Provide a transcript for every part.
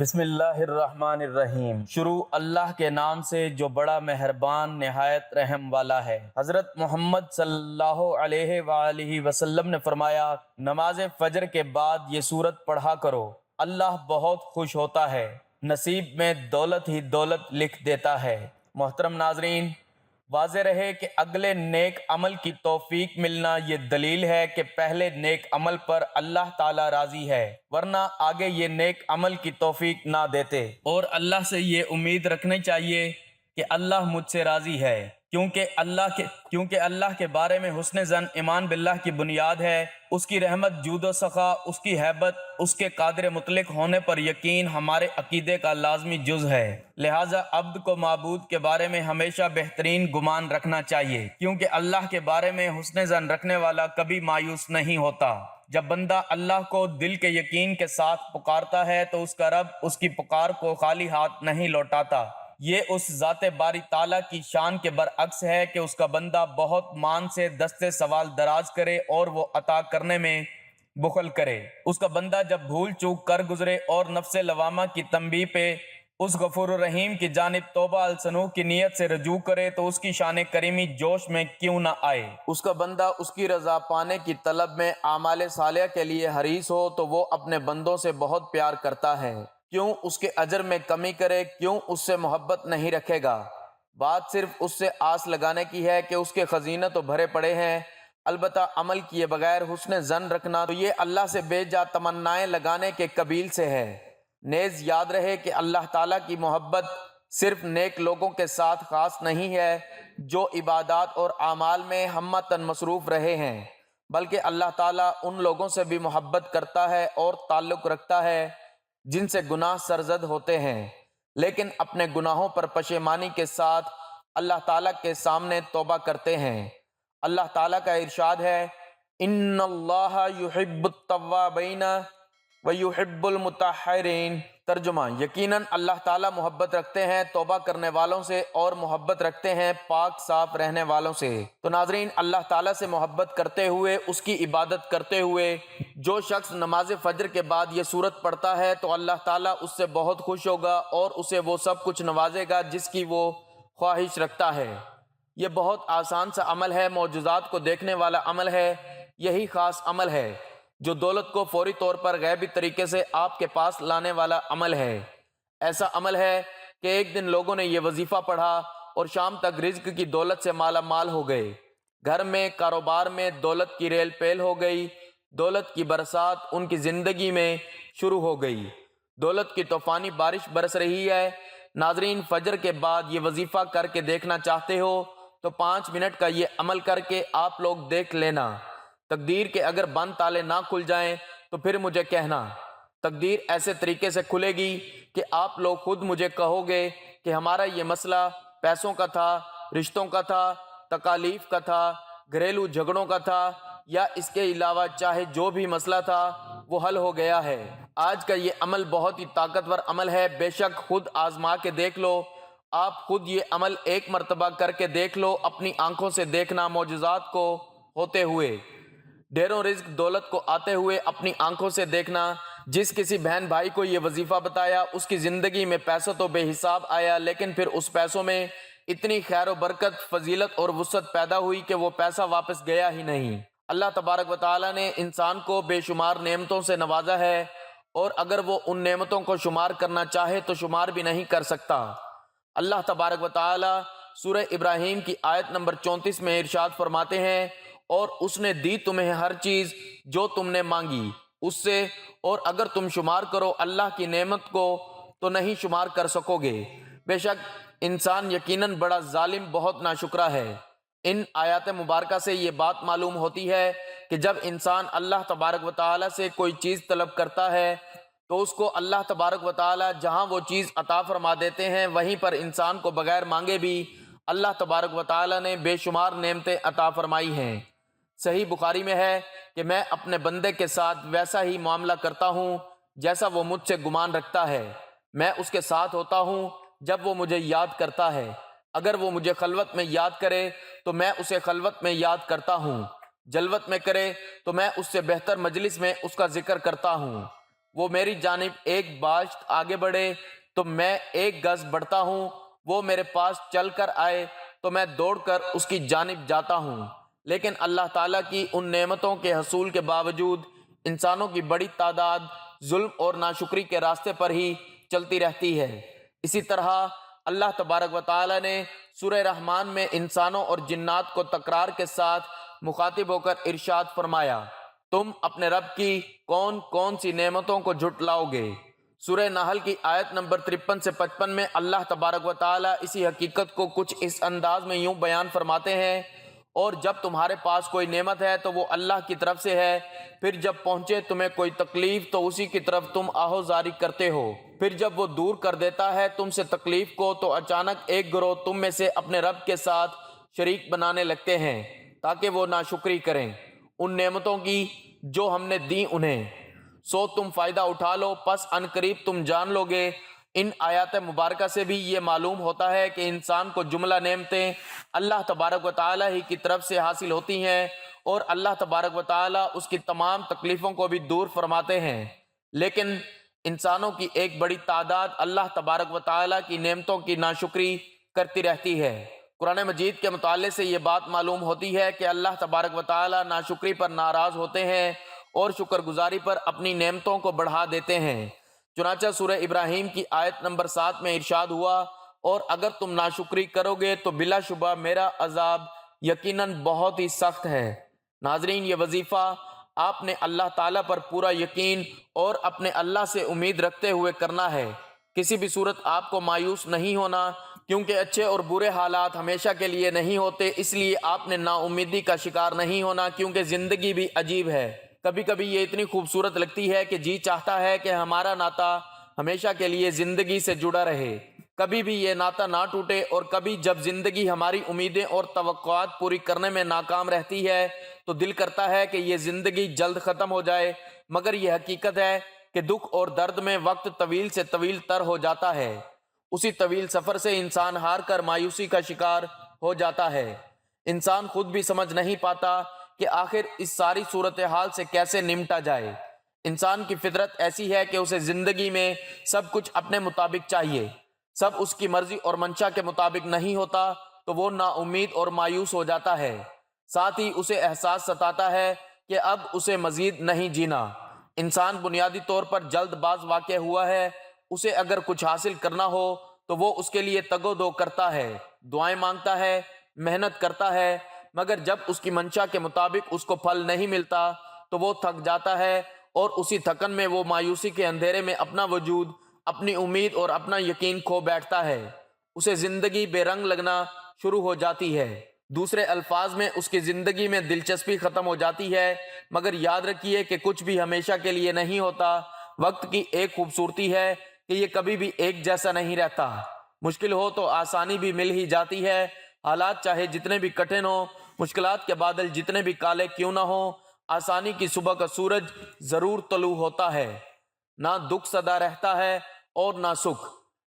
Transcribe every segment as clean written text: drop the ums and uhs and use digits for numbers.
بسم اللہ الرحمن الرحیم۔ شروع اللہ کے نام سے جو بڑا مہربان نہایت رحم والا ہے۔ حضرت محمد صلی اللہ علیہ وآلہ وسلم نے فرمایا، نماز فجر کے بعد یہ سورت پڑھا کرو، اللہ بہت خوش ہوتا ہے، نصیب میں دولت ہی دولت لکھ دیتا ہے۔ محترم ناظرین، واضح رہے کہ اگلے نیک عمل کی توفیق ملنا یہ دلیل ہے کہ پہلے نیک عمل پر اللہ تعالی راضی ہے، ورنہ آگے یہ نیک عمل کی توفیق نہ دیتے۔ اور اللہ سے یہ امید رکھنی چاہیے کہ اللہ مجھ سے راضی ہے، کیونکہ اللہ کے بارے میں حسن ظن ایمان باللہ کی بنیاد ہے۔ اس کی رحمت، جود و سخا، اس کی ہیبت، اس کے قادر مطلق ہونے پر یقین ہمارے عقیدے کا لازمی جز ہے۔ لہٰذا عبد کو معبود کے بارے میں ہمیشہ بہترین گمان رکھنا چاہیے، کیونکہ اللہ کے بارے میں حسن ظن رکھنے والا کبھی مایوس نہیں ہوتا۔ جب بندہ اللہ کو دل کے یقین کے ساتھ پکارتا ہے تو اس کا رب اس کی پکار کو خالی ہاتھ نہیں لوٹاتا۔ یہ اس ذات باری تعالیٰ کی شان کے برعکس ہے کہ اس کا بندہ بہت مان سے دستے سوال دراز کرے اور وہ عطا کرنے میں بخل کرے۔ اس کا بندہ جب بھول چوک کر گزرے اور نفس لوامہ کی تنبیہ پہ اس غفور الرحیم کی جانب توبہ الصنوع کی نیت سے رجوع کرے تو اس کی شان کریمی جوش میں کیوں نہ آئے۔ اس کا بندہ اس کی رضا پانے کی طلب میں اعمال صالحہ کے لیے حریص ہو تو وہ اپنے بندوں سے بہت پیار کرتا ہے، کیوں اس کے اجر میں کمی کرے، کیوں اس سے محبت نہیں رکھے گا۔ بات صرف اس سے آس لگانے کی ہے کہ اس کے خزینہ تو بھرے پڑے ہیں، البتہ عمل کیے بغیر حسن ظن رکھنا تو یہ اللہ سے بے جا تمنائیں لگانے کے قبیل سے ہے۔ نیز یاد رہے کہ اللہ تعالیٰ کی محبت صرف نیک لوگوں کے ساتھ خاص نہیں ہے جو عبادات اور اعمال میں ہمتاً مصروف رہے ہیں، بلکہ اللہ تعالیٰ ان لوگوں سے بھی محبت کرتا ہے اور تعلق رکھتا ہے جن سے گناہ سرزد ہوتے ہیں، لیکن اپنے گناہوں پر پشیمانی کے ساتھ اللہ تعالیٰ کے سامنے توبہ کرتے ہیں۔ اللہ تعالیٰ کا ارشاد ہے، ان اللہ یحب التوابین ویحب المتطہرین۔ ترجمہ، یقیناً اللہ تعالیٰ محبت رکھتے ہیں توبہ کرنے والوں سے اور محبت رکھتے ہیں پاک صاف رہنے والوں سے۔ تو ناظرین، اللہ تعالیٰ سے محبت کرتے ہوئے، اس کی عبادت کرتے ہوئے جو شخص نماز فجر کے بعد یہ سورت پڑھتا ہے تو اللہ تعالیٰ اس سے بہت خوش ہوگا اور اسے وہ سب کچھ نوازے گا جس کی وہ خواہش رکھتا ہے۔ یہ بہت آسان سا عمل ہے، معجزات کو دیکھنے والا عمل ہے۔ یہی خاص عمل ہے جو دولت کو فوری طور پر غیبی طریقے سے آپ کے پاس لانے والا عمل ہے۔ ایسا عمل ہے کہ ایک دن لوگوں نے یہ وظیفہ پڑھا اور شام تک رزق کی دولت سے مالا مال ہو گئے، گھر میں، کاروبار میں دولت کی ریل پیل ہو گئی، دولت کی برسات ان کی زندگی میں شروع ہو گئی، دولت کی طوفانی بارش برس رہی ہے۔ ناظرین، فجر کے بعد یہ وظیفہ کر کے دیکھنا چاہتے ہو تو 5 منٹ کا یہ عمل کر کے آپ لوگ دیکھ لینا۔ تقدیر کے اگر بند تالے نہ کھل جائیں تو پھر مجھے کہنا۔ تقدیر ایسے طریقے سے کھلے گی کہ آپ لوگ خود مجھے کہو گے کہ ہمارا یہ مسئلہ پیسوں کا تھا، رشتوں کا تھا، تکالیف کا تھا، گھریلو جھگڑوں کا تھا، یا اس کے علاوہ چاہے جو بھی مسئلہ تھا وہ حل ہو گیا ہے۔ آج کا یہ عمل بہت ہی طاقتور عمل ہے، بے شک خود آزما کے دیکھ لو۔ آپ خود یہ عمل ایک مرتبہ کر کے دیکھ لو، اپنی آنکھوں سے دیکھنا معجزات کو ہوتے ہوئے، ڈھیروں رزق دولت کو آتے ہوئے اپنی آنکھوں سے دیکھنا۔ جس کسی بہن بھائی کو یہ وظیفہ بتایا اس کی زندگی میں پیسہ تو بے حساب آیا، لیکن پھر اس پیسوں میں اتنی خیر و برکت، فضیلت اور وسعت پیدا ہوئی کہ وہ پیسہ واپس گیا ہی نہیں۔ اللہ تبارک و تعالیٰ نے انسان کو بے شمار نعمتوں سے نوازا ہے، اور اگر وہ ان نعمتوں کو شمار کرنا چاہے تو شمار بھی نہیں کر سکتا۔ اللہ تبارک و تعالیٰ سورہ ابراہیم کی آیت نمبر 34 میں ارشاد فرماتے ہیں، اور اس نے دی تمہیں ہر چیز جو تم نے مانگی اس سے، اور اگر تم شمار کرو اللہ کی نعمت کو تو نہیں شمار کر سکو گے۔ بے شک انسان یقیناً بڑا ظالم، بہت ناشکرا ہے۔ ان آیات مبارکہ سے یہ بات معلوم ہوتی ہے کہ جب انسان اللہ تبارک و تعالیٰ سے کوئی چیز طلب کرتا ہے تو اس کو اللہ تبارک و تعالیٰ جہاں وہ چیز عطا فرما دیتے ہیں، وہیں پر انسان کو بغیر مانگے بھی اللہ تبارک و تعالیٰ نے بے شمار نعمتیں عطا فرمائی ہیں۔ صحیح بخاری میں ہے کہ میں اپنے بندے کے ساتھ ویسا ہی معاملہ کرتا ہوں جیسا وہ مجھ سے گمان رکھتا ہے۔ میں اس کے ساتھ ہوتا ہوں جب وہ مجھے یاد کرتا ہے، اگر وہ مجھے خلوت میں یاد کرے تو میں اسے خلوت میں یاد کرتا ہوں، جلوت میں کرے تو میں اس سے بہتر مجلس میں اس کا ذکر کرتا ہوں۔ وہ میری جانب ایک باشت آگے بڑھے تو میں ایک گز بڑھتا ہوں، وہ میرے پاس چل کر آئے تو میں دوڑ کر اس کی جانب جاتا ہوں۔ لیکن اللہ تعالیٰ کی ان نعمتوں کے حصول کے باوجود انسانوں کی بڑی تعداد ظلم اور ناشکری کے راستے پر ہی چلتی رہتی ہے۔ اسی طرح اللہ تبارک و تعالیٰ نے سورہ رحمان میں انسانوں اور جنات کو تکرار کے ساتھ مخاطب ہو کر ارشاد فرمایا، تم اپنے رب کی کون کون سی نعمتوں کو جھٹلاؤ گے۔ سورہ نحل کی آیت نمبر 53 سے 55 میں اللہ تبارک و تعالیٰ اسی حقیقت کو کچھ اس انداز میں یوں بیان فرماتے ہیں، اور جب تمہارے پاس کوئی نعمت ہے تو وہ اللہ کی طرف سے ہے، پھر جب پہنچے تمہیں کوئی تکلیف تو اسی کی طرف تم آہوزاری کرتے ہو، پھر جب وہ دور کر دیتا ہے تم سے تکلیف کو تو اچانک ایک گروہ تم میں سے اپنے رب کے ساتھ شریک بنانے لگتے ہیں تاکہ وہ ناشکری کریں ان نعمتوں کی جو ہم نے دی انہیں، سو تم فائدہ اٹھا لو، پس ان قریب تم جان لو گے۔ ان آیات مبارکہ سے بھی یہ معلوم ہوتا ہے کہ انسان کو جملہ نعمتیں اللہ تبارک و تعالیٰ ہی کی طرف سے حاصل ہوتی ہیں، اور اللہ تبارک و تعالیٰ اس کی تمام تکلیفوں کو بھی دور فرماتے ہیں، لیکن انسانوں کی ایک بڑی تعداد اللہ تبارک و تعالیٰ کی نعمتوں کی ناشکری کرتی رہتی ہے۔ قرآن مجید کے مطالعے سے یہ بات معلوم ہوتی ہے کہ اللہ تبارک و تعالیٰ ناشکری پر ناراض ہوتے ہیں اور شکر گزاری پر اپنی نعمتوں کو بڑھا دیتے ہیں۔ چنانچہ سورہ ابراہیم کی آیت نمبر 7 میں ارشاد ہوا، اور اگر تم ناشکری کرو گے تو بلا شبہ میرا عذاب یقیناً بہت ہی سخت ہے۔ ناظرین، یہ وظیفہ آپ نے اللہ تعالیٰ پر پورا یقین اور اپنے اللہ سے امید رکھتے ہوئے کرنا ہے۔ کسی بھی صورت آپ کو مایوس نہیں ہونا، کیونکہ اچھے اور برے حالات ہمیشہ کے لیے نہیں ہوتے، اس لیے آپ نے نا امیدی کا شکار نہیں ہونا، کیونکہ زندگی بھی عجیب ہے۔ کبھی کبھی یہ اتنی خوبصورت لگتی ہے کہ جی چاہتا ہے کہ ہمارا ناطہ ہمیشہ کے لیے زندگی سے جڑا رہے، کبھی بھی یہ ناطہ نہ ٹوٹے، اور کبھی جب زندگی ہماری امیدیں اور توقعات پوری کرنے میں ناکام رہتی ہے تو دل کرتا ہے کہ یہ زندگی جلد ختم ہو جائے، مگر یہ حقیقت ہے کہ دکھ اور درد میں وقت طویل سے طویل تر ہو جاتا ہے۔ اسی طویل سفر سے انسان ہار کر مایوسی کا شکار ہو جاتا ہے۔ انسان خود بھی سمجھ نہیں پاتا کہ آخر اس ساری صورتحال سے کیسے نمٹا جائے۔ انسان کی فطرت ایسی ہے کہ اسے زندگی میں سب کچھ اپنے مطابق چاہیے، سب اس کی مرضی اور منشا کے مطابق نہیں ہوتا تو وہ نا امید اور مایوس ہو جاتا ہے، ساتھ ہی اسے احساس ستاتا ہے کہ اب اسے مزید نہیں جینا۔ انسان بنیادی طور پر جلد باز واقع ہوا ہے، اسے اگر کچھ حاصل کرنا ہو تو وہ اس کے لیے تگ و دو کرتا ہے، دعائیں مانگتا ہے، محنت کرتا ہے، مگر جب اس کی منشا کے مطابق اس کو پھل نہیں ملتا تو وہ تھک جاتا ہے، اور اسی تھکن میں وہ مایوسی کے اندھیرے میں اپنا وجود، اپنی امید اور اپنا یقین کھو بیٹھتا ہے۔ اسے زندگی بے رنگ لگنا شروع ہو جاتی ہے، دوسرے الفاظ میں اس کی زندگی میں دلچسپی ختم ہو جاتی ہے۔ مگر یاد رکھیے کہ کچھ بھی ہمیشہ کے لیے نہیں ہوتا۔ وقت کی ایک خوبصورتی ہے کہ یہ کبھی بھی ایک جیسا نہیں رہتا۔ مشکل ہو تو آسانی بھی مل ہی جاتی ہے، حالات چاہے جتنے بھی کٹھن ہوں، مشکلات کے بادل جتنے بھی کالے کیوں نہ ہوں، آسانی کی صبح کا سورج ضرور طلوع ہوتا ہے۔ نہ دکھ سدا رہتا ہے اور نہ سکھ،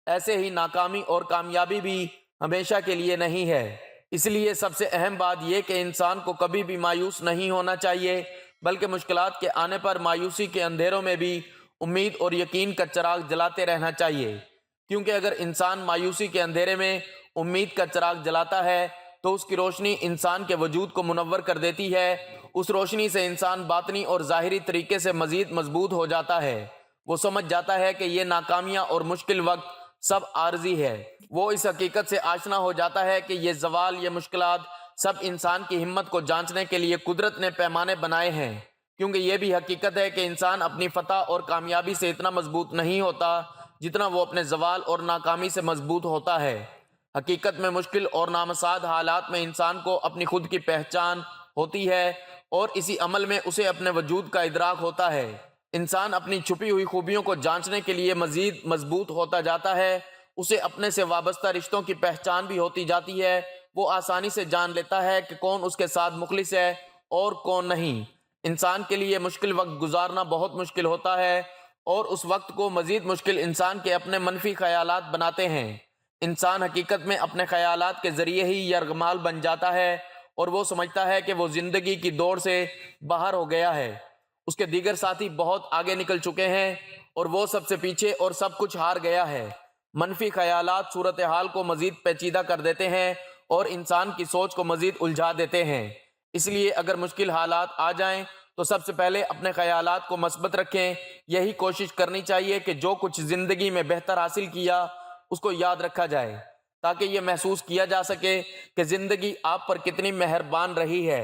ایسے ہی ناکامی اور کامیابی بھی ہمیشہ کے لیے نہیں ہے۔ اس لیے سب سے اہم بات یہ کہ انسان کو کبھی بھی مایوس نہیں ہونا چاہیے، بلکہ مشکلات کے آنے پر مایوسی کے اندھیروں میں بھی امید اور یقین کا چراغ جلاتے رہنا چاہیے، کیونکہ اگر انسان مایوسی کے اندھیرے میں امید کا چراغ جلاتا ہے تو اس کی روشنی انسان کے وجود کو منور کر دیتی ہے۔ اس روشنی سے انسان باطنی اور ظاہری طریقے سے مزید مضبوط ہو جاتا ہے۔ وہ سمجھ جاتا ہے کہ یہ ناکامیاں اور مشکل وقت سب عارضی ہے۔ وہ اس حقیقت سے آشنا ہو جاتا ہے کہ یہ زوال، یہ مشکلات سب انسان کی ہمت کو جانچنے کے لیے قدرت نے پیمانے بنائے ہیں، کیونکہ یہ بھی حقیقت ہے کہ انسان اپنی فتح اور کامیابی سے اتنا مضبوط نہیں ہوتا جتنا وہ اپنے زوال اور ناکامی سے مضبوط ہوتا ہے۔ حقیقت میں مشکل اور نامساعد حالات میں انسان کو اپنی خود کی پہچان ہوتی ہے، اور اسی عمل میں اسے اپنے وجود کا ادراک ہوتا ہے۔ انسان اپنی چھپی ہوئی خوبیوں کو جانچنے کے لیے مزید مضبوط ہوتا جاتا ہے، اسے اپنے سے وابستہ رشتوں کی پہچان بھی ہوتی جاتی ہے۔ وہ آسانی سے جان لیتا ہے کہ کون اس کے ساتھ مخلص ہے اور کون نہیں۔ انسان کے لیے مشکل وقت گزارنا بہت مشکل ہوتا ہے، اور اس وقت کو مزید مشکل انسان کے اپنے منفی خیالات بناتے ہیں۔ انسان حقیقت میں اپنے خیالات کے ذریعے ہی یرغمال بن جاتا ہے، اور وہ سمجھتا ہے کہ وہ زندگی کی دوڑ سے باہر ہو گیا ہے۔ اس کے دیگر ساتھی بہت آگے نکل چکے ہیں اور وہ سب سے پیچھے اور سب کچھ ہار گیا ہے۔ منفی خیالات صورتحال کو مزید پیچیدہ کر دیتے ہیں اور انسان کی سوچ کو مزید الجھا دیتے ہیں۔ اس لیے اگر مشکل حالات آ جائیں تو سب سے پہلے اپنے خیالات کو مثبت رکھیں۔ یہی کوشش کرنی چاہیے کہ جو کچھ زندگی میں بہتر حاصل کیا اس کو یاد رکھا جائے، تاکہ یہ محسوس کیا جا سکے کہ زندگی آپ پر کتنی مہربان رہی ہے،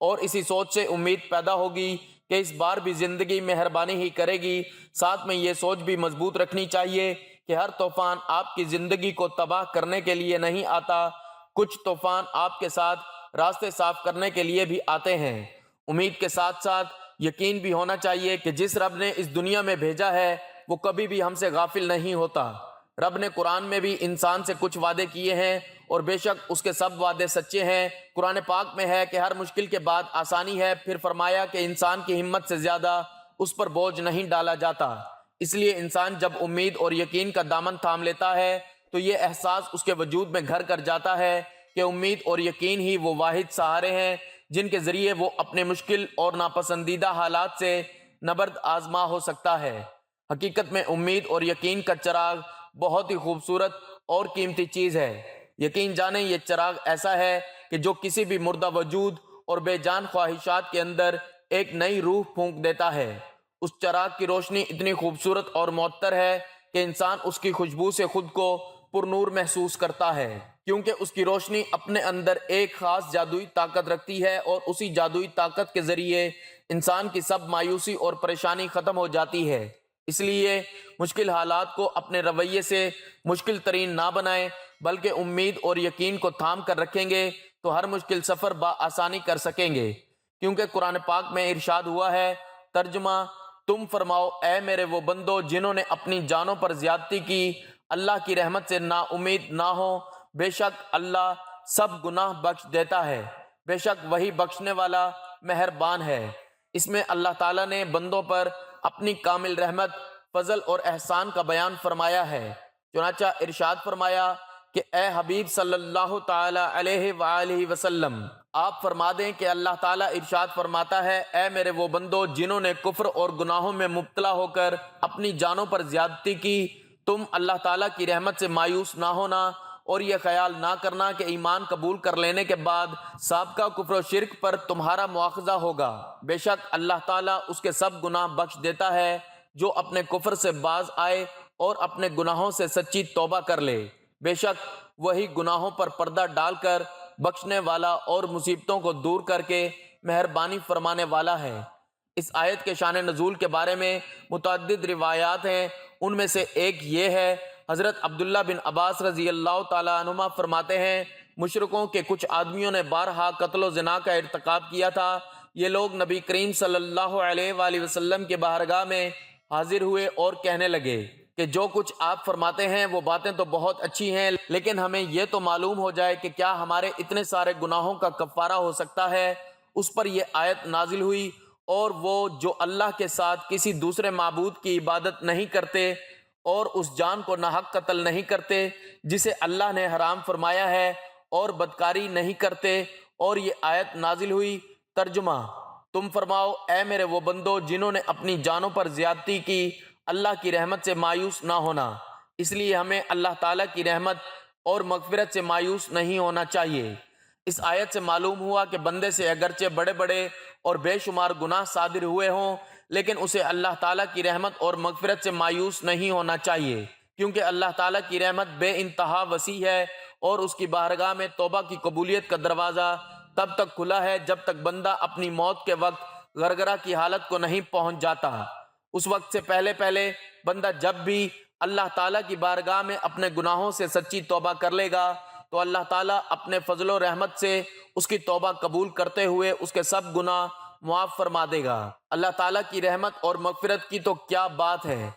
اور اسی سوچ سے امید پیدا ہوگی کہ اس بار بھی زندگی مہربانی ہی کرے گی۔ ساتھ میں یہ سوچ بھی مضبوط رکھنی چاہیے کہ ہر طوفان آپ کی زندگی کو تباہ کرنے کے لیے نہیں آتا، کچھ طوفان آپ کے ساتھ راستے صاف کرنے کے لیے بھی آتے ہیں۔ امید کے ساتھ ساتھ یقین بھی ہونا چاہیے کہ جس رب نے اس دنیا میں بھیجا ہے وہ کبھی بھی ہم سے غافل نہیں ہوتا۔ رب نے قرآن میں بھی انسان سے کچھ وعدے کیے ہیں اور بے شک اس کے سب وعدے سچے ہیں۔ قرآن پاک میں ہے کہ ہر مشکل کے بعد آسانی ہے، پھر فرمایا کہ انسان کی ہمت سے زیادہ اس پر بوجھ نہیں ڈالا جاتا۔ اس لیے انسان جب امید اور یقین کا دامن تھام لیتا ہے تو یہ احساس اس کے وجود میں گھر کر جاتا ہے کہ امید اور یقین ہی وہ واحد سہارے ہیں جن کے ذریعے وہ اپنے مشکل اور ناپسندیدہ حالات سے نبرد آزما ہو سکتا ہے۔ حقیقت میں امید اور یقین کا چراغ بہت ہی خوبصورت اور قیمتی چیز ہے۔ یقین جانیں یہ چراغ ایسا ہے کہ جو کسی بھی مردہ وجود اور بے جان خواہشات کے اندر ایک نئی روح پھونک دیتا ہے۔ اس چراغ کی روشنی اتنی خوبصورت اور معطر ہے کہ انسان اس کی خوشبو سے خود کو پر نور محسوس کرتا ہے، کیونکہ اس کی روشنی اپنے اندر ایک خاص جادوئی طاقت رکھتی ہے، اور اسی جادوئی طاقت کے ذریعے انسان کی سب مایوسی اور پریشانی ختم ہو جاتی ہے۔ اس لیے مشکل حالات کو اپنے رویے سے مشکل ترین نہ بنائیں، بلکہ امید اور یقین کو تھام کر رکھیں گے تو ہر مشکل سفر بآسانی کر سکیں گے، کیونکہ قرآن پاک میں ارشاد ہوا ہے، ترجمہ: تم فرماؤ اے میرے وہ بندو جنہوں نے اپنی جانوں پر زیادتی کی، اللہ کی رحمت سے نا امید نہ ہو، بے شک اللہ سب گناہ بخش دیتا ہے، بے شک وہی بخشنے والا مہربان ہے۔ اس میں اللہ تعالیٰ نے بندوں پر اپنی کامل رحمت، فضل اور احسان کا بیان فرمایا ہے۔ چنانچہ ارشاد فرمایا کہ اے حبیب صلی اللہ تعالی علیہ وآلہ وسلم، آپ فرما دیں کہ اللہ تعالیٰ ارشاد فرماتا ہے، اے میرے وہ بندو جنہوں نے کفر اور گناہوں میں مبتلا ہو کر اپنی جانوں پر زیادتی کی، تم اللہ تعالیٰ کی رحمت سے مایوس نہ ہونا اور یہ خیال نہ کرنا کہ ایمان قبول کر لینے کے بعد سابقہ کفر و شرک پر تمہارا مواخذہ ہوگا۔ بے شک اللہ تعالیٰ اس کے سب گناہ بخش دیتا ہے جو اپنے کفر سے باز آئے اور اپنے گناہوں سے سچی توبہ کر لے، بے شک وہی گناہوں پر پردہ ڈال کر بخشنے والا اور مصیبتوں کو دور کر کے مہربانی فرمانے والا ہے۔ اس آیت کے شان نزول کے بارے میں متعدد روایات ہیں، ان میں سے ایک یہ ہے، حضرت عبداللہ بن عباس رضی اللہ تعالیٰ عنہما فرماتے ہیں، مشرکوں کے کچھ آدمیوں نے بارہا قتل و زنا کا ارتکاب کیا تھا۔ یہ لوگ نبی کریم صلی اللہ علیہ وآلہ وسلم کے بارگاہ میں حاضر ہوئے اور کہنے لگے کہ جو کچھ آپ فرماتے ہیں وہ باتیں تو بہت اچھی ہیں، لیکن ہمیں یہ تو معلوم ہو جائے کہ کیا ہمارے اتنے سارے گناہوں کا کفارہ ہو سکتا ہے۔ اس پر یہ آیت نازل ہوئی، اور وہ جو اللہ کے ساتھ کسی دوسرے معبود کی عبادت نہیں کرتے اور اس جان کو ناحق قتل نہیں کرتے جسے اللہ نے حرام فرمایا ہے، اور بدکاری نہیں کرتے، اور یہ آیت نازل ہوئی۔ ترجمہ: تم فرماؤ اے میرے وہ بندو جنہوں نے اپنی جانوں پر زیادتی کی، اللہ کی رحمت سے مایوس نہ ہونا۔ اس لیے ہمیں اللہ تعالیٰ کی رحمت اور مغفرت سے مایوس نہیں ہونا چاہیے۔ اس آیت سے معلوم ہوا کہ بندے سے اگرچہ بڑے بڑے اور بے شمار گناہ صادر ہوئے ہوں، لیکن اسے اللہ تعالیٰ کی رحمت اور مغفرت سے مایوس نہیں ہونا چاہیے، کیونکہ اللہ تعالیٰ کی رحمت بے انتہا وسیع ہے، اور اس کی بارگاہ میں توبہ کی قبولیت کا دروازہ تب تک کھلا ہے جب تک بندہ اپنی موت کے وقت غرغرہ کی حالت کو نہیں پہنچ جاتا۔ اس وقت سے پہلے پہلے بندہ جب بھی اللہ تعالیٰ کی بارگاہ میں اپنے گناہوں سے سچی توبہ کر لے گا تو اللہ تعالیٰ اپنے فضل و رحمت سے اس کی توبہ قبول کرتے ہوئے اس کے سب گناہ معاف فرما دے گا۔ اللہ تعالیٰ کی رحمت اور مغفرت کی تو کیا بات ہے۔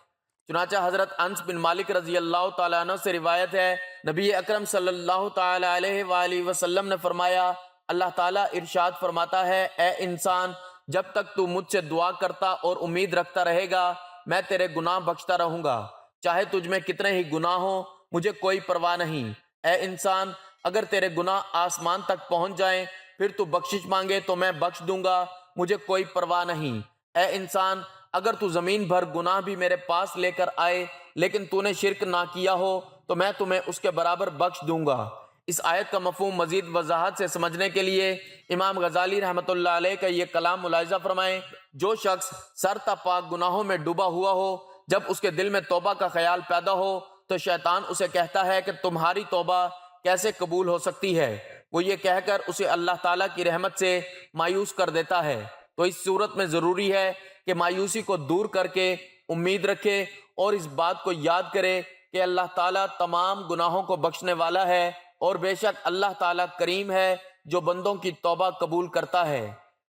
چنانچہ حضرت انس بن مالک رضی اللہ تعالیٰ عنہ سے روایت ہے، نبی اکرم صلی اللہ تعالیٰ علیہ وآلہ وسلم نے فرمایا، اللہ تعالیٰ ارشاد فرماتا ہے، اے انسان، جب تک تو مجھ سے دعا کرتا اور امید رکھتا رہے گا میں تیرے گناہ بخشتا رہوں گا، چاہے تجھ میں کتنے ہی گناہ ہوں، مجھے کوئی پرواہ نہیں۔ اے انسان، اگر تیرے گناہ آسمان تک پہنچ جائیں پھر تو بخشش مانگے تو میں بخش دوں گا، مجھے کوئی پرواہ نہیں۔ اے انسان، اگر تو زمین بھر گناہ بھی میرے پاس لے کر آئے لیکن تو نے شرک نہ کیا ہو تو میں تمہیں اس کے برابر بخش دوں گا۔ اس آیت کا مفہوم مزید وضاحت سے سمجھنے کے لیے امام غزالی رحمۃ اللہ علیہ کا یہ کلام ملاحظہ فرمائیں: جو شخص سر تا پاک گناہوں میں ڈوبا ہوا ہو، جب اس کے دل میں توبہ کا خیال پیدا ہو تو شیطان اسے کہتا ہے کہ تمہاری توبہ کیسے قبول ہو سکتی ہے۔ وہ یہ کہہ کر اسے اللہ تعالیٰ کی رحمت سے مایوس کر دیتا ہے۔ تو اس صورت میں ضروری ہے کہ مایوسی کو دور کر کے امید رکھے اور اس بات کو یاد کرے کہ اللہ تعالیٰ تمام گناہوں کو بخشنے والا ہے، اور بے شک اللہ تعالیٰ کریم ہے جو بندوں کی توبہ قبول کرتا ہے۔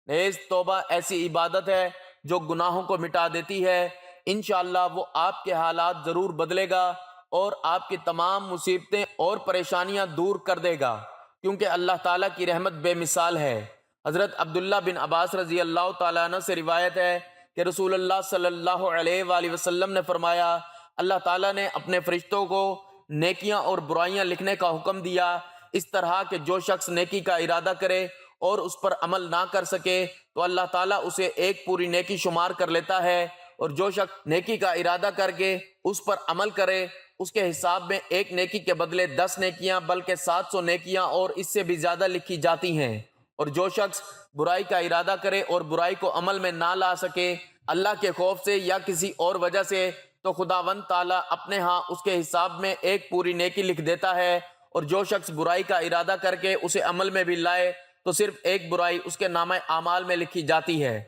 نیز توبہ ایسی عبادت ہے جو گناہوں کو مٹا دیتی ہے۔ انشاءاللہ وہ آپ کے حالات ضرور بدلے گا اور آپ کی تمام مصیبتیں اور پریشانیاں دور کر دے گا، کیونکہ اللہ تعالیٰ کی رحمت بے مثال ہے۔ حضرت عبداللہ بن عباس رضی اللہ تعالیٰ عنہ سے روایت ہے کہ رسول اللہ صلی اللہ علیہ وآلہ وسلم نے فرمایا، اللہ تعالیٰ نے اپنے فرشتوں کو نیکیاں اور برائیاں لکھنے کا حکم دیا، اس طرح کہ جو شخص نیکی کا ارادہ کرے اور اس پر عمل نہ کر سکے تو اللہ تعالیٰ اسے ایک پوری نیکی شمار کر لیتا ہے، اور جو شخص نیکی کا ارادہ کر کے اس پر عمل کرے اس کے حساب میں ایک نیکی کے بدلے 10 نیکیاں بلکہ 700 نیکیاں اور اس سے بھی زیادہ لکھی جاتی ہیں۔ اور جو شخص برائی کا ارادہ کرے اور برائی کو عمل میں نہ لا سکے اللہ کے خوف سے یا کسی اور وجہ سے، تو خداوند تعالیٰ اپنے ہاں اس کے حساب میں ایک پوری نیکی لکھ دیتا ہے۔ اور جو شخص برائی کا ارادہ کر کے اسے عمل میں بھی لائے تو صرف ایک برائی اس کے نامہ اعمال میں لکھی جاتی ہے۔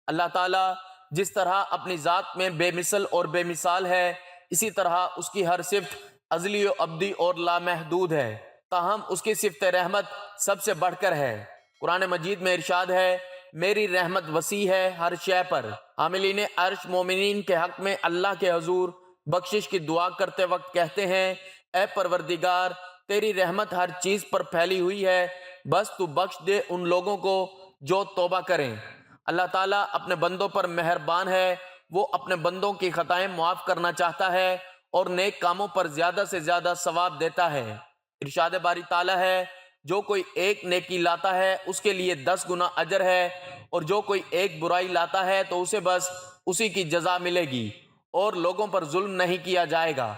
اللہ تعالیٰ جس طرح اپنی ذات میں بے مثل اور بے مثال ہے، اسی طرح اس کی ہر صفت ازلی و ابدی اور لامحدود ہے، تاہم اس کی صفت رحمت سب سے بڑھ کر ہے۔ قرآن مجید میں ارشاد ہے، میری رحمت وسیع ہے ہر شے پر۔ حاملین عرش مومنین کے حق میں اللہ کے حضور بخشش کی دعا کرتے وقت کہتے ہیں، اے پروردگار، تیری رحمت ہر چیز پر پھیلی ہوئی ہے، بس تو بخش دے ان لوگوں کو جو توبہ کریں۔ اللہ تعالیٰ اپنے بندوں پر مہربان ہے، وہ اپنے بندوں کی خطائیں معاف کرنا چاہتا ہے اور نیک کاموں پر زیادہ سے زیادہ ثواب دیتا ہے۔ ارشاد باری تعالیٰ ہے، جو کوئی ایک نیکی لاتا ہے اس کے لیے 10 گنا اجر ہے، اور جو کوئی ایک برائی لاتا ہے تو اسے بس اسی کی جزا ملے گی، اور لوگوں پر ظلم نہیں کیا جائے گا۔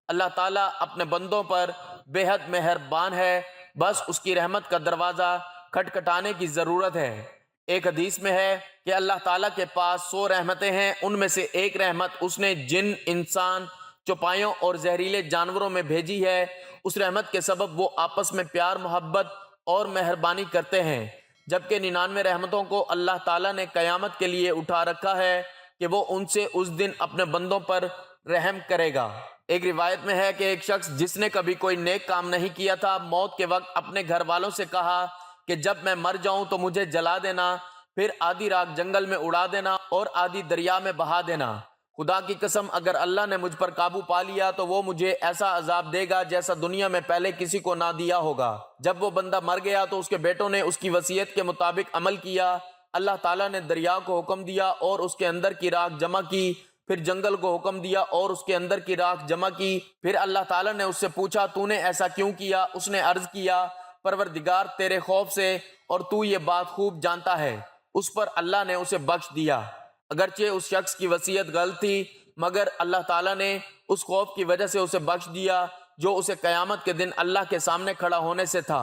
اللہ تعالیٰ اپنے بندوں پر بے حد مہربان ہے، بس اس کی رحمت کا دروازہ کھٹکھٹانے کی ضرورت ہے۔ ایک حدیث میں ہے کہ اللہ تعالیٰ کے پاس 100 رحمتیں ہیں، ان میں سے ایک رحمت اس نے جن، انسان، چوپایوں اور زہریلے جانوروں میں بھیجی ہے۔ اس رحمت کے سبب وہ آپس میں پیار محبت اور مہربانی کرتے ہیں، جبکہ 99 رحمتوں کو اللہ تعالیٰ نے قیامت کے لیے اٹھا رکھا ہے کہ وہ ان سے اس دن اپنے بندوں پر رحم کرے گا۔ ایک روایت میں ہے کہ ایک شخص جس نے کبھی کوئی نیک کام نہیں کیا تھا، موت کے وقت اپنے گھر والوں سے کہا کہ جب میں مر جاؤں تو مجھے جلا دینا، پھر آدھی رات جنگل میں اڑا دینا اور آدھی دریا میں بہا دینا۔ خدا کی قسم اگر اللہ نے مجھ پر قابو پا لیا تو وہ مجھے ایسا عذاب دے گا جیسا دنیا میں پہلے کسی کو نہ دیا ہوگا۔ جب وہ بندہ مر گیا تو اس کے بیٹوں نے اس کی وصیت کے مطابق عمل کیا۔ اللہ تعالیٰ نے دریا کو حکم دیا اور اس کے اندر کی راکھ جمع کی، پھر جنگل کو حکم دیا اور اس کے اندر کی راکھ جمع کی۔ پھر اللہ تعالیٰ نے اس سے پوچھا، تو نے ایسا کیوں کیا؟ اس نے عرض کیا، پروردگار تیرے خوف سے، اور تو یہ بات خوب جانتا ہے۔ اس پر اللہ نے اسے بخش دیا۔ اگرچہ اس شخص کی وصیت غلط تھی، مگر اللہ تعالیٰ نے اس خوف کی وجہ سے اسے بخش دیا جو اسے قیامت کے دن اللہ کے سامنے کھڑا ہونے سے تھا۔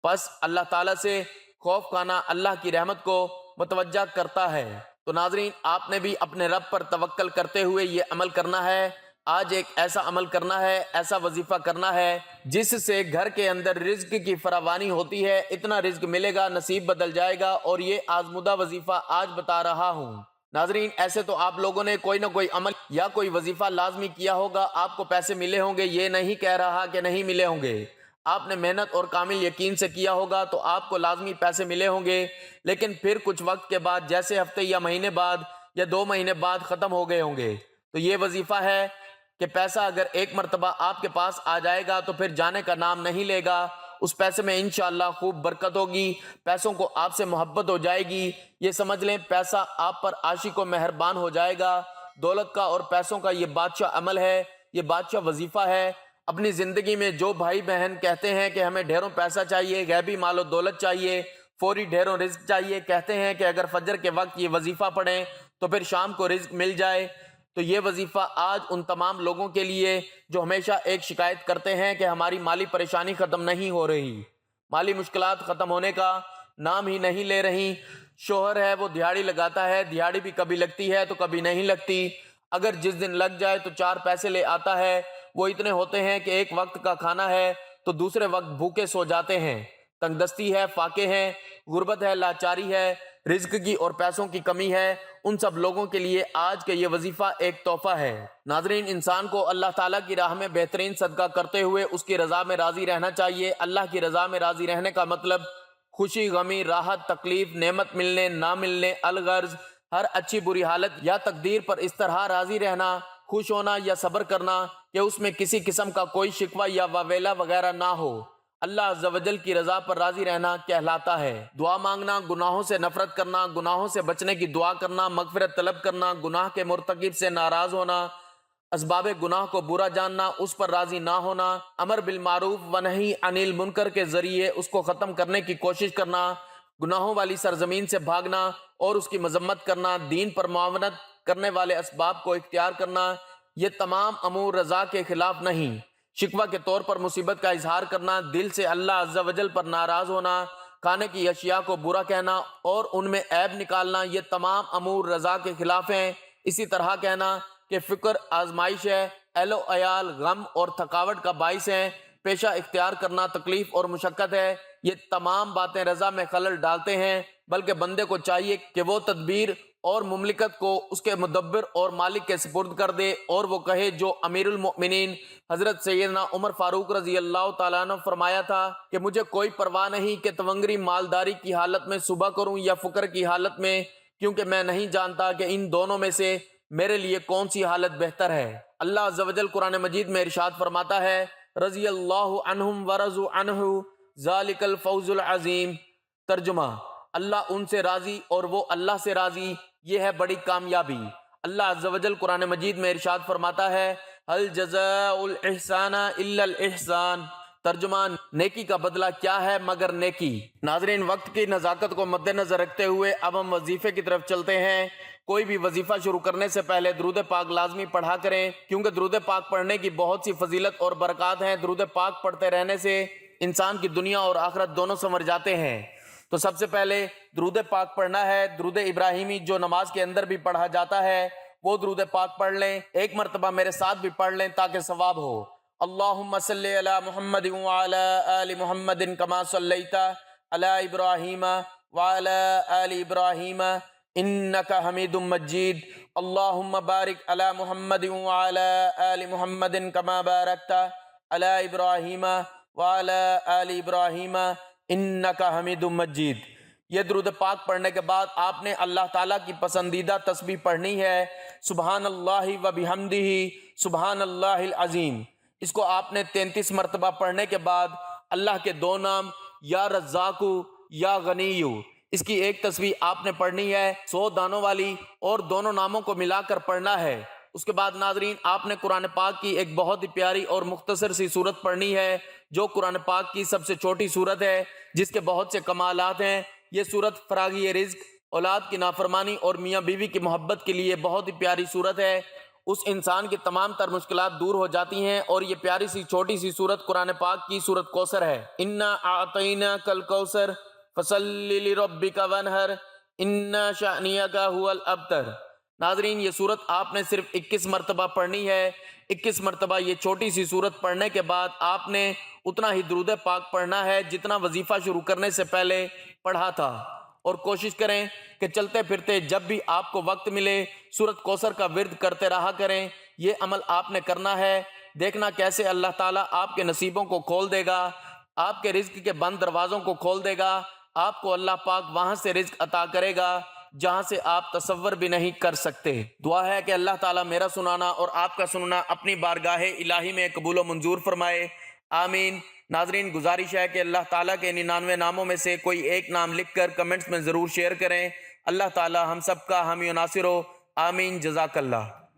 پس اللہ تعالیٰ سے خوف کھانا اللہ کی رحمت کو متوجہ کرتا ہے۔ تو ناظرین، آپ نے بھی اپنے رب پر توکل کرتے ہوئے یہ عمل کرنا ہے۔ آج ایک ایسا عمل کرنا ہے، ایسا وظیفہ کرنا ہے جس سے گھر کے اندر رزق کی فراوانی ہوتی ہے، اتنا رزق ملے گا، نصیب بدل جائے گا، اور یہ آزمودہ وظیفہ آج بتا رہا ہوں۔ ناظرین، ایسے تو آپ لوگوں نے کوئی نہ کوئی عمل یا کوئی وظیفہ لازمی کیا ہوگا، آپ کو پیسے ملے ہوں گے، یہ نہیں کہہ رہا کہ نہیں ملے ہوں گے۔ آپ نے محنت اور کامل یقین سے کیا ہوگا تو آپ کو لازمی پیسے ملے ہوں گے، لیکن پھر کچھ وقت کے بعد، جیسے ہفتے یا مہینے بعد یا 2 مہینے بعد ختم ہو گئے ہوں گے۔ تو یہ وظیفہ ہے کہ پیسہ اگر ایک مرتبہ آپ کے پاس آ جائے گا تو پھر جانے کا نام نہیں لے گا۔ اس پیسے میں انشاءاللہ خوب برکت ہوگی، پیسوں کو آپ سے محبت ہو جائے گی۔ یہ سمجھ لیں پیسہ آپ پر عاشق و مہربان ہو جائے گا۔ دولت کا اور پیسوں کا یہ بادشاہ عمل ہے، یہ بادشاہ وظیفہ ہے۔ اپنی زندگی میں جو بھائی بہن کہتے ہیں کہ ہمیں ڈھیروں پیسہ چاہیے، غیبی مال و دولت چاہیے، فوری ڈھیروں رزق چاہیے، کہتے ہیں کہ اگر فجر کے وقت یہ وظیفہ پڑھیں تو پھر شام کو رزق مل جائے۔ تو یہ وظیفہ آج ان تمام لوگوں کے لیے جو ہمیشہ ایک شکایت کرتے ہیں کہ ہماری مالی پریشانی ختم نہیں ہو رہی، مالی مشکلات ختم ہونے کا نام ہی نہیں لے رہی۔ شوہر ہے وہ دیہاڑی لگاتا ہے، دیہاڑی بھی کبھی لگتی ہے تو کبھی نہیں لگتی، اگر جس دن لگ جائے تو 4 پیسے لے آتا ہے، وہ اتنے ہوتے ہیں کہ ایک وقت کا کھانا ہے تو دوسرے وقت بھوکے سو جاتے ہیں۔ تنگ دستی ہے، فاقے ہیں، غربت ہے، لاچاری ہے، رزق کی اور پیسوں کی کمی ہے، ان سب لوگوں کے لیے آج کا یہ وظیفہ ایک تحفہ ہے۔ ناظرین، انسان کو اللہ تعالیٰ کی راہ میں بہترین صدقہ کرتے ہوئے اس کی رضا میں راضی رہنا چاہیے۔ اللہ کی رضا میں راضی رہنے کا مطلب خوشی، غمی، راحت، تکلیف، نعمت ملنے، نہ ملنے، الغرض ہر اچھی بری حالت یا تقدیر پر اس طرح راضی رہنا، خوش ہونا یا صبر کرنا کہ اس میں کسی قسم کا کوئی شکوہ یا واویلا وغیرہ نہ ہو۔ اللہ عز و جل کی رضا پر راضی رہنا کہلاتا ہے۔ دعا مانگنا، گناہوں سے نفرت کرنا، گناہوں سے بچنے کی دعا کرنا، مغفرت طلب کرنا، گناہ کے مرتکب سے ناراض ہونا، اسباب گناہ کو برا جاننا، اس پر راضی نہ ہونا، امر بالمعروف و نہی عن المنکر کے ذریعے اس کو ختم کرنے کی کوشش کرنا، گناہوں والی سرزمین سے بھاگنا اور اس کی مذمت کرنا، دین پر معاونت کرنے والے اسباب کو اختیار کرنا، یہ تمام امور رضا کے خلاف نہیں۔ شکوہ کے طور پر مصیبت کا اظہار کرنا، دل سے اللہ عز و جل پر ناراض ہونا، کھانے کی اشیاء کو برا کہنا اور ان میں عیب نکالنا، یہ تمام امور رضا کے خلاف ہیں۔ اسی طرح کہنا کہ فکر آزمائش ہے، اہل و عیال غم اور تھکاوٹ کا باعث ہیں، پیشہ اختیار کرنا تکلیف اور مشقت ہے، یہ تمام باتیں رضا میں خلل ڈالتے ہیں۔ بلکہ بندے کو چاہیے کہ وہ تدبیر اور مملکت کو اس کے مدبر اور مالک کے سپرد کر دے، اور وہ کہے جو امیر المؤمنین حضرت سیدنا عمر فاروق رضی اللہ تعالیٰ عنہ فرمایا تھا کہ مجھے کوئی پرواہ نہیں کہ تونگری مالداری کی حالت میں صبح کروں یا فقر کی حالت میں، کیونکہ میں نہیں جانتا کہ ان دونوں میں سے میرے لیے کون سی حالت بہتر ہے۔ اللہ عز و جل قرآن مجید میں ارشاد فرماتا ہے، رضی اللہ عنہم ورضوا عنہ ذالک الفوز العظیم۔ ترجمہ، اللہ ان سے راضی اور وہ اللہ سے راضی، یہ ہے بڑی کامیابی۔ اللہ عز و جل قرآن مجید میں ارشاد فرماتا ہے، هل جزاء الاحسان الا الاحسان۔ ترجمہ، نیکی کا بدلہ کیا ہے مگر نیکی۔ ناظرین، وقت کی نزاکت کو مد نظر رکھتے ہوئے اب ہم وظیفے کی طرف چلتے ہیں۔ کوئی بھی وظیفہ شروع کرنے سے پہلے درود پاک لازمی پڑھا کریں، کیونکہ درود پاک پڑھنے کی بہت سی فضیلت اور برکات ہیں۔ درود پاک پڑھتے رہنے سے انسان کی دنیا اور آخرت دونوں سنور جاتے ہیں۔ تو سب سے پہلے درود پاک پڑھنا ہے۔ درود ابراہیمی جو نماز کے اندر بھی پڑھا جاتا ہے، وہ درود پاک پڑھ لیں، ایک مرتبہ میرے ساتھ بھی پڑھ لیں تاکہ ثواب ہو۔ اللہم صلی علی محمد وعلی آل محمد کما صلیت علی ابراہیم وعلی آل ابراہیم انک حمید مجید۔ اللہم بارک علی محمد وعلی آل محمد کما بارکت علی ابراہیم وعلی آل ابراہیم انک حمید مجید۔ یہ درود پاک پڑھنے کے بعد آپ نے اللہ تعالیٰ کی پسندیدہ تسبیح پڑھنی ہے، سبحان اللہ و بحمدہ سبحان اللہ العظیم۔ اس کو آپ نے 33 مرتبہ پڑھنے کے بعد اللہ کے 2 نام یا رزاق یا غنی، اس کی ایک تسبیح آپ نے پڑھنی ہے 100 دانوں والی، اور دونوں ناموں کو ملا کر پڑھنا ہے۔ اس کے بعد ناظرین، آپ نے قرآن پاک کی ایک بہت ہی پیاری اور مختصر سی سورت پڑھنی ہے، جو قرآن پاک کی سب سے چھوٹی سورت ہے، جس کے بہت سے کمالات ہیں۔ یہ سورت فراغی رزق، اولاد کی نافرمانی اور میاں بیوی کی محبت کے لیے بہت ہی پیاری سورت ہے۔ اس انسان کی تمام تر مشکلات دور ہو جاتی ہیں، اور یہ پیاری سی چھوٹی سی سورت قرآن پاک کی سورت کوثر ہے۔ انا اعطیناک الکوثر فصلی لربک وانحر ان شانئک ھو الابتر۔ ناظرین، یہ سورت آپ نے صرف 21 مرتبہ پڑھنی ہے۔ 21 مرتبہ یہ چھوٹی سی سورت پڑھنے کے بعد آپ نے اتنا ہی درود پاک پڑھنا ہے جتنا وظیفہ شروع کرنے سے پہلے پڑھا تھا، اور کوشش کریں کہ چلتے پھرتے جب بھی آپ کو وقت ملے سورت کوثر کا ورد کرتے رہا کریں۔ یہ عمل آپ نے کرنا ہے، دیکھنا کیسے اللہ تعالیٰ آپ کے نصیبوں کو کھول دے گا، آپ کے رزق کے بند دروازوں کو کھول دے گا۔ آپ کو اللہ پاک وہاں سے رزق عطا کرے گا جہاں سے آپ تصور بھی نہیں کر سکتے۔ دعا ہے کہ اللہ تعالیٰ میرا سنانا اور آپ کا سننا اپنی بارگاہ الہی میں قبول و منظور فرمائے، آمین۔ ناظرین، گزارش ہے کہ اللہ تعالیٰ کے 99 ناموں میں سے کوئی ایک نام لکھ کر کمنٹس میں ضرور شیئر کریں۔ اللہ تعالیٰ ہم سب کا حامی و ناصر ہو، آمین۔ جزاک اللہ۔